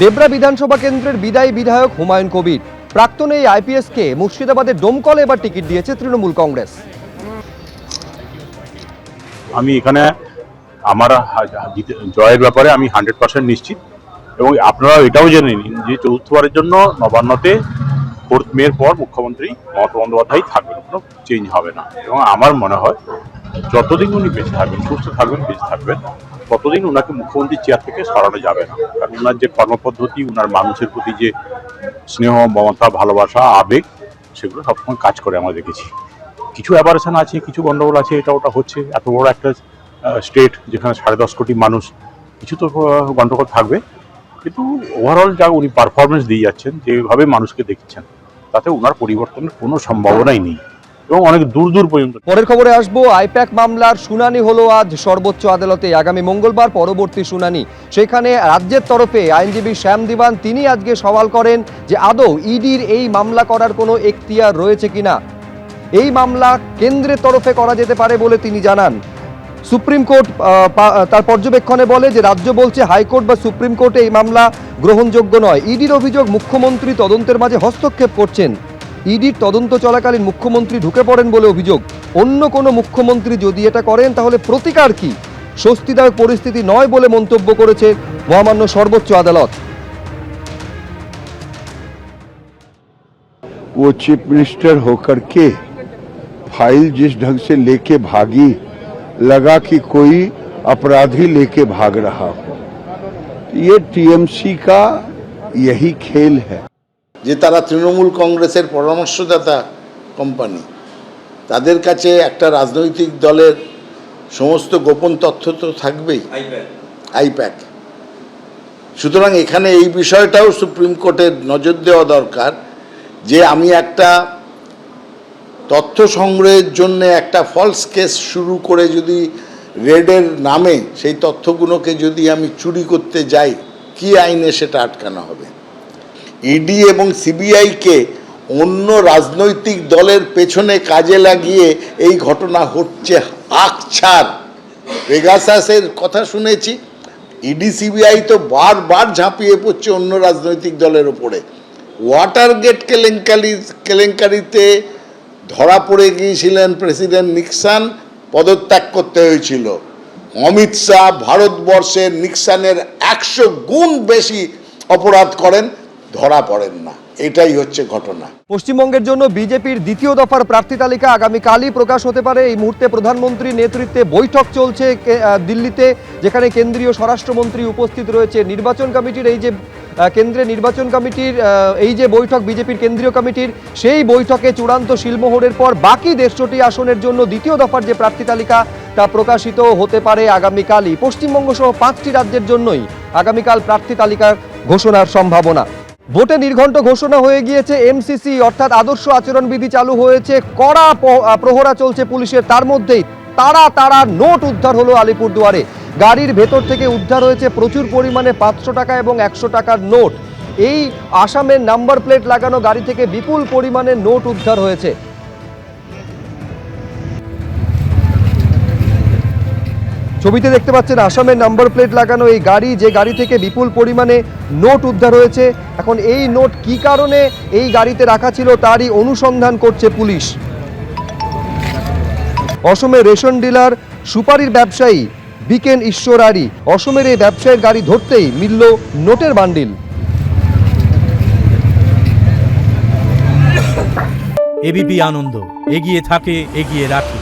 দেবরা বিধানসভা কেন্দ্রের বিদায়ী বিধায়ক হুমায়ুন কবির। প্রাক্তন এই আইপিএসকে মুর্শিদাবাদের ডোমকলে এবার টিকিট দিয়েছে তৃণমূল কংগ্রেস। আমি এখানে আমার জয়ের ব্যাপারে আমি 100% নিশ্চিত, এবং আপনারা এটাও জেনে নিন যে চতুর্থবারের জন্য নবান্নতে 4 মের পর মুখ্যমন্ত্রী মমতা বন্দ্যোপাধ্যায় থাকবেন, কোনো চেঞ্জ হবে না। এবং আমার মনে হয় যতদিন উনি বেঁচে থাকবেন, সুস্থ থাকবেন, বেঁচে থাকবেন, ততদিন ওনাকে মুখ্যমন্ত্রীর চেয়ার থেকে সরানো যাবে না। কারণ ওনার যে কর্মপদ্ধতি, ওনার মানুষের প্রতি যে স্নেহ, মমতা, ভালোবাসা, আবেগ, সেগুলো সবসময় কাজ করে আমরা দেখেছি। কিছু অ্যাবারেশন আছে, কিছু গন্ডগোল আছে, এটা ওটা হচ্ছে। এত বড় একটা স্টেট যেখানে 10.5 কোটি মানুষ, কিছু তো গন্ডগোল থাকবে, কিন্তু ওভারঅল যা উনি পারফরমেন্স দিয়ে যাচ্ছেন, যেভাবে মানুষকে দেখছেন, তাতে ওনার পরিবর্তনের কোনো সম্ভাবনাই নেই, এবং অনেক দূর দূর পর্যন্ত। পরের খবরে আসবো, আইপ্যাক মামলার শুনানি হলো আজ সর্বোচ্চ আদালতে। আগামী মঙ্গলবার পরবর্তী শুনানি। সেখানে রাজ্যের তরফে আইনজীবী শ্যাম দিবান তিনি আজকে সওয়াল করেন যে আদৌ ইডির এই মামলা করার কোনো এখতিয়ার রয়েছে কিনা। এই মামলা কেন্দ্রের তরফে করা যেতে পারে বলে তিনি জানান। সুপ্রিম কোর্ট তার পর্যবেক্ষণে বলে যে রাজ্য বলছে হাইকোর্ট বা সুপ্রিম কোর্টে এই মামলা গ্রহণযোগ্য নয়। ইডির অভিযোগ মুখ্যমন্ত্রী তদন্তের মাঝে হস্তক্ষেপ করছেন। ইডির তদন্ত চলাকালীন মুখ্যমন্ত্রী ঢুকে পড়েন বলে অভিযোগ। অন্য কোনো মুখ্যমন্ত্রী যদি এটা করেন তাহলে প্রতিকার কি? স্বস্তিদায়ক পরিস্থিতি নয় বলে মন্তব্য করেছে মহামান্য সর্বোচ্চ আদালত। वो चीफ मिनिस्टर होकर के फाइल जिस ढंग से लेके भागी, लगा कि कोई अपराधी लेके भाग रहा हो। ये टीएमसी का यही खेल है যে তারা তৃণমূল কংগ্রেসের পরামর্শদাতা কোম্পানি, তাদের কাছে একটা রাজনৈতিক দলের সমস্ত গোপন তথ্য তো থাকবেই, আইপ্যাক। সুতরাং এখানে এই বিষয়টাও সুপ্রিম কোর্টের নজর দেওয়া দরকার যে আমি একটা তথ্য সংগ্রহের জন্য একটা ফলস কেস শুরু করে যদি রেডের নামে সেই তথ্যগুলোকে যদি আমি চুরি করতে যাই, কি আইনে সেটা আটকানো হবে? ইডি এবং সিবিআইকে অন্য রাজনৈতিক দলের পেছনে কাজে লাগিয়ে এই ঘটনা হচ্ছে। আকছার পেগাসাসের কথা শুনেছি, ইডি সিবিআই তো বারবার ঝাঁপিয়ে পড়ছে অন্য রাজনৈতিক দলের ওপরে। ওয়াটারগেট কেলেঙ্কারিতে ধরা পড়ে গিয়েছিলেন প্রেসিডেন্ট নিক্সন, পদত্যাগ করতে হয়েছিল। অমিত শাহ ভারতবর্ষের নিক্সনের 100 গুণ বেশি অপরাধ করেন, ধরা পড়েন না। এটাই হচ্ছে ঘটনা। পশ্চিমবঙ্গের জন্য বিজেপির দ্বিতীয় দফার প্রার্থী তালিকা আগামীকালই প্রকাশ হতে পারে। এই মুহূর্তে প্রধানমন্ত্রীর নেতৃত্বে বৈঠক চলছে দিল্লিতে, যেখানে কেন্দ্রীয় স্বরাষ্ট্রমন্ত্রী উপস্থিত রয়েছে। নির্বাচন কমিটির এই যে কেন্দ্রের নির্বাচন কমিটির এই যে বৈঠক বিজেপির কেন্দ্রীয় কমিটির, সেই বৈঠকে চূড়ান্ত শিলমোহরের পর বাকি 150টি আসনের জন্য দ্বিতীয় দফার যে প্রার্থী তালিকা তা প্রকাশিত হতে পারে আগামীকালই। পশ্চিমবঙ্গ সহ 5টি রাজ্যের জন্যই আগামীকাল প্রার্থী তালিকার ঘোষণার সম্ভাবনা। ভোটে নির্ঘণ্ট ঘোষণা হয়ে গিয়েছে এমসিসি, অর্থাৎ আদর্শ আচরণবিধি চালু হয়েছে। কড়া প্রহরা চলছে পুলিশের। তার মধ্যেই তারা নোট উদ্ধার হলো আলিপুরদুয়ারে। গাড়ির ভেতর থেকে উদ্ধার হয়েছে প্রচুর পরিমাণে 500 টাকা এবং 100 টাকার নোট। এই আসামের নাম্বার প্লেট লাগানো গাড়ি থেকে বিপুল পরিমাণে নোট উদ্ধার হয়েছে। ছবিতে দেখতে পাচ্ছেন আসামের নাম্বার প্লেট লাগানো এই গাড়ি, যে গাড়ি থেকে বিপুল পরিমাণে নোট উদ্ধার হয়েছে। এখন এই নোট কি কারণে এই গাড়িতে রাখা ছিল তারই অনুসন্ধান করছে পুলিশ। অসমের রেশন ডিলার সুপারির ব্যবসায়ী বিকেন ঈশ্বরারি, অসমের এই ব্যবসায়ীর গাড়ি ধরতেই মিলল নোটের বান্ডিল। এবিপি আনন্দ, এগিয়ে থাকে, এগিয়ে রাখে।